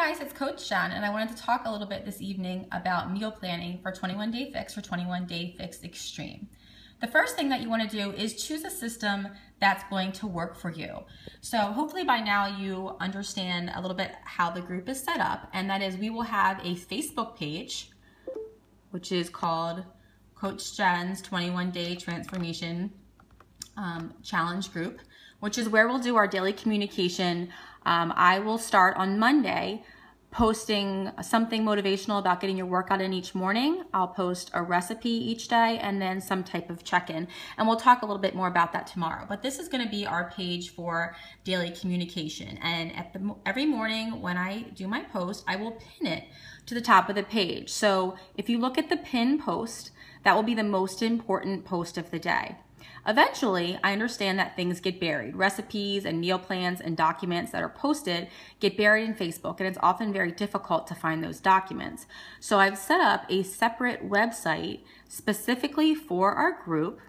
guys, it's Coach Jen, and I wanted to talk a little bit this evening about meal planning for 21 Day Fix or 21 Day Fix Extreme. The first thing that you want to do is choose a system that's going to work for you. So hopefully by now you understand a little bit how the group is set up, and that is we will have a Facebook page, which is called Coach Jen's 21 Day Transformation Challenge Group, which is where we'll do our daily communication. I will start on Monday posting something motivational about getting your workout in each morning. I'll post a recipe each day and then some type of check-in. And we'll talk a little bit more about that tomorrow. But this is going to be our page for daily communication. And every morning when I do my post, I will pin it to the top of the page. So if you look at the pin post, that will be the most important post of the day. Eventually, I understand that things get buried. Recipes and meal plans and documents that are posted get buried in Facebook, and it's often very difficult to find those documents. So I've set up a separate website specifically for our group.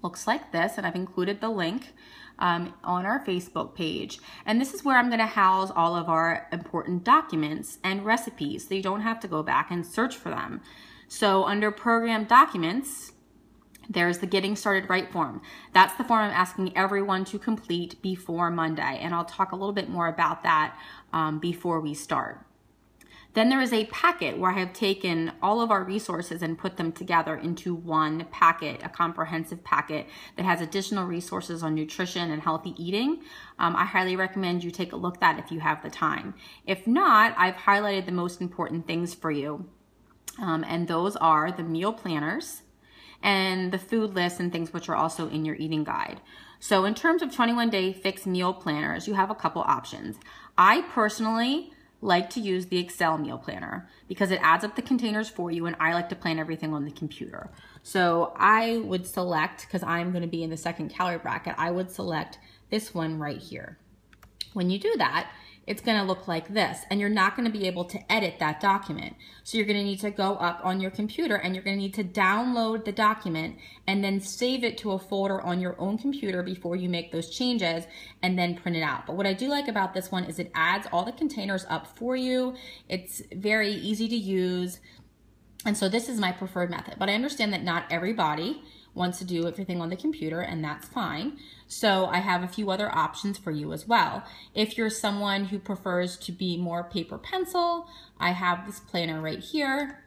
Looks like this, and I've included the link on our Facebook page. And this is where I'm going to house all of our important documents and recipes, so you don't have to go back and search for them. So under Program Documents, there's the Getting Started Right form. That's the form I'm asking everyone to complete before Monday, and I'll talk a little bit more about that before we start. Then there is a packet where I have taken all of our resources and put them together into one packet, a comprehensive packet that has additional resources on nutrition and healthy eating. I highly recommend you take a look at that if you have the time. If not, I've highlighted the most important things for you, and those are the meal planners and the food lists and things which are also in your eating guide. So in terms of 21 Day Fix meal planners, you have a couple options. I personally like to use the Excel meal planner because it adds up the containers for you, and I like to plan everything on the computer. So I would select, because I'm going to be in the second calorie bracket, I would select this one right here. When you do that, it's going to look like this, and you're not going to be able to edit that document. So you're going to need to go up on your computer and you're going to need to download the document and then save it to a folder on your own computer before you make those changes and then print it out. But what I do like about this one is it adds all the containers up for you. It's very easy to use. And so this is my preferred method, but I understand that not everybody wants to do everything on the computer, and that's fine. So I have a few other options for you as well. If you're someone who prefers to be more paper pencil, I have this planner right here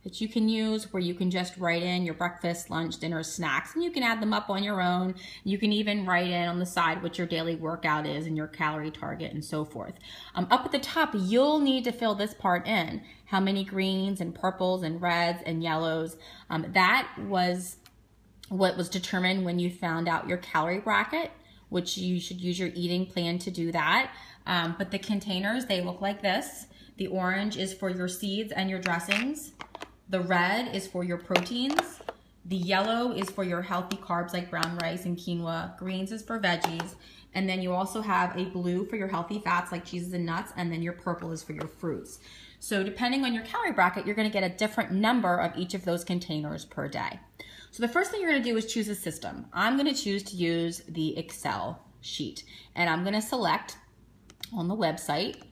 that you can use where you can just write in your breakfast, lunch, dinner, snacks, and you can add them up on your own. You can even write in on the side what your daily workout is and your calorie target and so forth. Up at the top, you'll need to fill this part in. How many greens and purples and reds and yellows. That was what was determined when you found out your calorie bracket, which you should use your eating plan to do that. But the containers, they look like this. The orange is for your seeds and your dressings. The red is for your proteins. The yellow is for your healthy carbs like brown rice and quinoa. Greens is for veggies. And then you also have a blue for your healthy fats like cheeses and nuts, and then your purple is for your fruits. So depending on your calorie bracket, you're gonna get a different number of each of those containers per day. So the first thing you're gonna do is choose a system. I'm gonna choose to use the Excel sheet, and I'm gonna select on the website,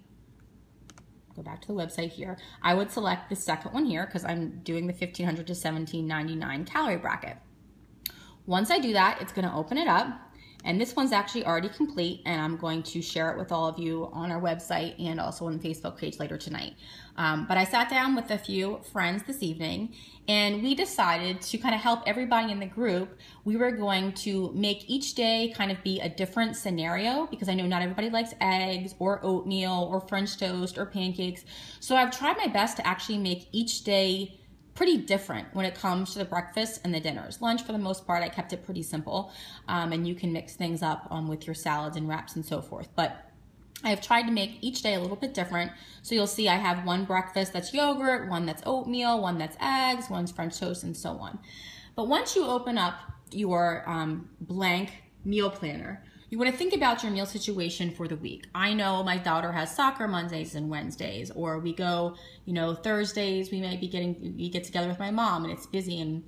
go back to the website here, I would select the second one here because I'm doing the 1500 to 1799 calorie bracket. Once I do that, it's gonna open it up, and this one's actually already complete, and I'm going to share it with all of you on our website and also on the Facebook page later tonight. But I sat down with a few friends this evening, and we decided to kind of help everybody in the group. We were going to make each day kind of be a different scenario, because I know not everybody likes eggs or oatmeal or French toast or pancakes. So I've tried my best to actually make each day pretty different when it comes to the breakfast and the dinners. Lunch, for the most part, I kept it pretty simple, and you can mix things up with your salads and wraps and so forth. But I have tried to make each day a little bit different. So you'll see I have one breakfast that's yogurt, one that's oatmeal, one that's eggs, one's French toast, and so on. But once you open up your blank meal planner, you want to think about your meal situation for the week. I know my daughter has soccer Mondays and Wednesdays, or we go, Thursdays, we get together with my mom and it's busy and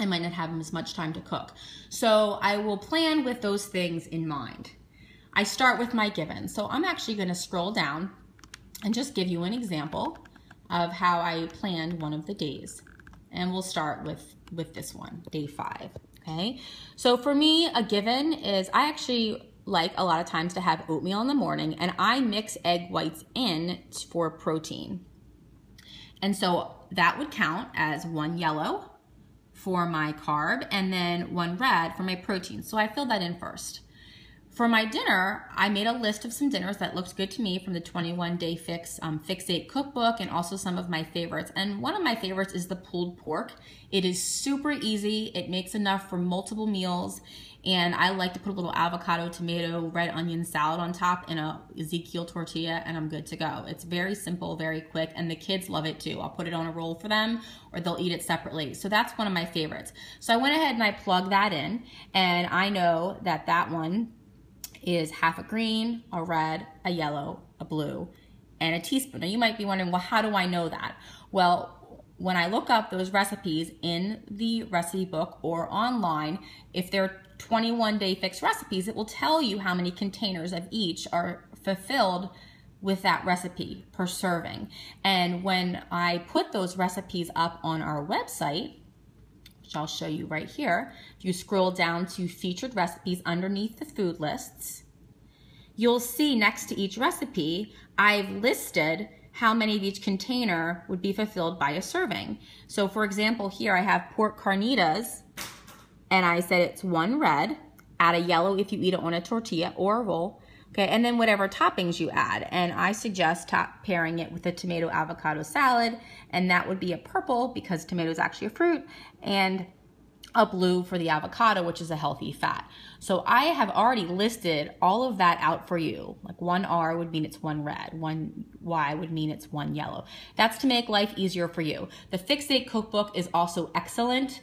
I might not have as much time to cook. So I will plan with those things in mind. I start with my given. So I'm actually going to scroll down and just give you an example of how I planned one of the days. And we'll start with this one, day 5, okay? So for me, a given is I actually like a lot of times to have oatmeal in the morning, and I mix egg whites in for protein. And so that would count as 1 yellow for my carb and then 1 red for my protein. So I filled that in first. For my dinner, I made a list of some dinners that looked good to me from the 21 Day Fix Fix8 cookbook, and also some of my favorites. And one of my favorites is the pulled pork. It is super easy. It makes enough for multiple meals. And I like to put a little avocado, tomato, red onion salad on top in a Ezekiel tortilla, and I'm good to go. It's very simple, very quick, and the kids love it too. I'll put it on a roll for them, or they'll eat it separately. So that's one of my favorites. So I went ahead and I plugged that in, and I know that that one is half a green, a red, a yellow, a blue, and a teaspoon. Now you might be wondering, well, how do I know that? Well, when I look up those recipes in the recipe book or online, if they're 21 Day Fix recipes, it will tell you how many containers of each are fulfilled with that recipe per serving. And when I put those recipes up on our website, which I'll show you right here, if you scroll down to featured recipes underneath the food lists, you'll see next to each recipe, I've listed how many of each container would be fulfilled by a serving. So for example, here I have pork carnitas, and I said it's 1 red, add a yellow if you eat it on a tortilla or a roll, okay, and then whatever toppings you add. And I suggest pairing it with a tomato avocado salad, and that would be a purple because tomato is actually a fruit, and a blue for the avocado, which is a healthy fat. So I have already listed all of that out for you. Like 1 R would mean it's 1 red, 1 Y would mean it's 1 yellow. That's to make life easier for you. The Fix8 cookbook is also excellent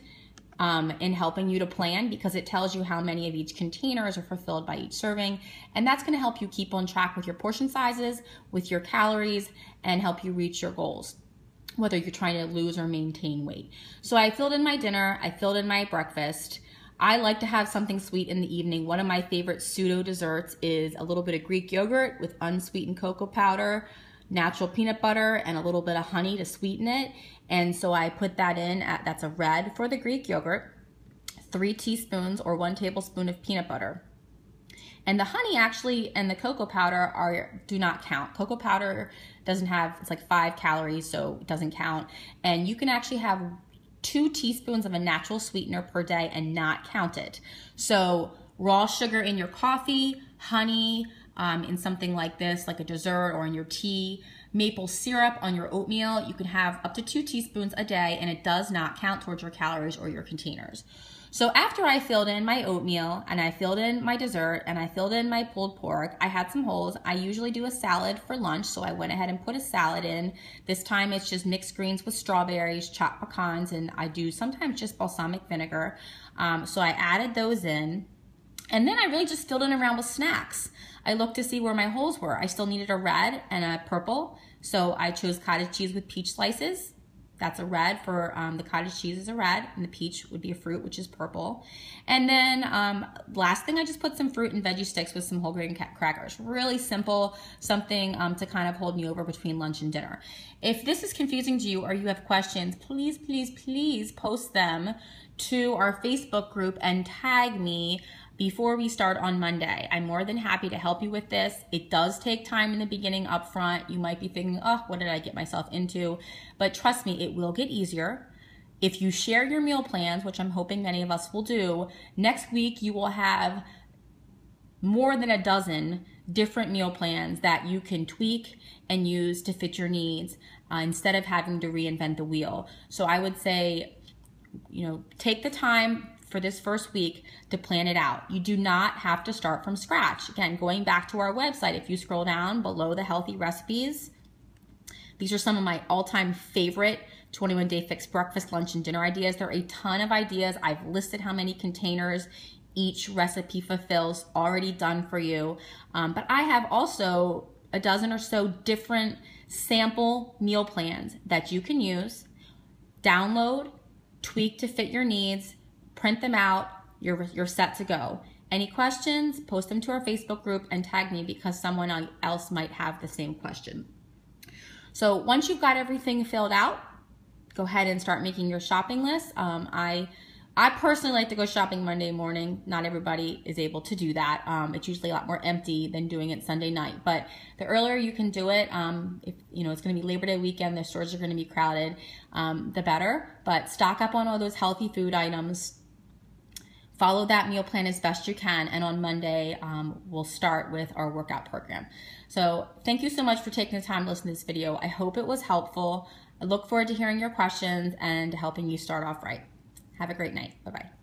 in helping you to plan, because it tells you how many of each containers are fulfilled by each serving, and that's going to help you keep on track with your portion sizes, with your calories, and help you reach your goals, whether you're trying to lose or maintain weight. So I filled in my dinner, I filled in my breakfast. I like to have something sweet in the evening. One of my favorite pseudo desserts is a little bit of Greek yogurt with unsweetened cocoa powder, natural peanut butter, and a little bit of honey to sweeten it. And so I put that in, that's a red for the Greek yogurt, 3 teaspoons or 1 tablespoon of peanut butter. And the honey actually and the cocoa powder do not count. Cocoa powder doesn't have, it's like 5 calories, so it doesn't count. And you can actually have 2 teaspoons of a natural sweetener per day and not count it. So raw sugar in your coffee, honey in something like this, like a dessert, or in your tea, maple syrup on your oatmeal, you can have up to 2 teaspoons a day, and it does not count towards your calories or your containers. So after I filled in my oatmeal, and I filled in my dessert, and I filled in my pulled pork, I had some holes. I usually do a salad for lunch, so I went ahead and put a salad in. This time it's just mixed greens with strawberries, chopped pecans, and I do sometimes just balsamic vinegar. So I added those in, and then I really just filled in around with snacks. I looked to see where my holes were. I still needed a red and a purple, so I chose cottage cheese with peach slices. That's a red for the cottage cheese is a red, and the peach would be a fruit, which is purple. And then last thing, I just put some fruit and veggie sticks with some whole grain crackers. Really simple, something to kind of hold me over between lunch and dinner. If this is confusing to you or you have questions, please, please, please post them to our Facebook group and tag me before we start on Monday. I'm more than happy to help you with this. It does take time in the beginning up front. You might be thinking, oh, what did I get myself into? But trust me, it will get easier. If you share your meal plans, which I'm hoping many of us will do, next week you will have more than a dozen different meal plans that you can tweak and use to fit your needs instead of having to reinvent the wheel. So I would say, take the time for this first week to plan it out. You do not have to start from scratch. Again, going back to our website, if you scroll down below the healthy recipes, these are some of my all-time favorite 21 Day Fix breakfast, lunch, and dinner ideas. There are a ton of ideas. I've listed how many containers each recipe fulfills, already done for you. But I have also a dozen or so different sample meal plans that you can use, download, tweak to fit your needs, print them out, you're set to go. Any questions, post them to our Facebook group and tag me, because someone else might have the same question. So once you've got everything filled out, go ahead and start making your shopping list. I personally like to go shopping Monday morning. Not everybody is able to do that. It's usually a lot more empty than doing it Sunday night. But the earlier you can do it, if you know it's going to be Labor Day weekend, the stores are going to be crowded, the better. But stock up on all those healthy food items. Follow that meal plan as best you can, and on Monday, we'll start with our workout program. So thank you so much for taking the time to listen to this video. I hope it was helpful. I look forward to hearing your questions and helping you start off right. Have a great night. Bye-bye.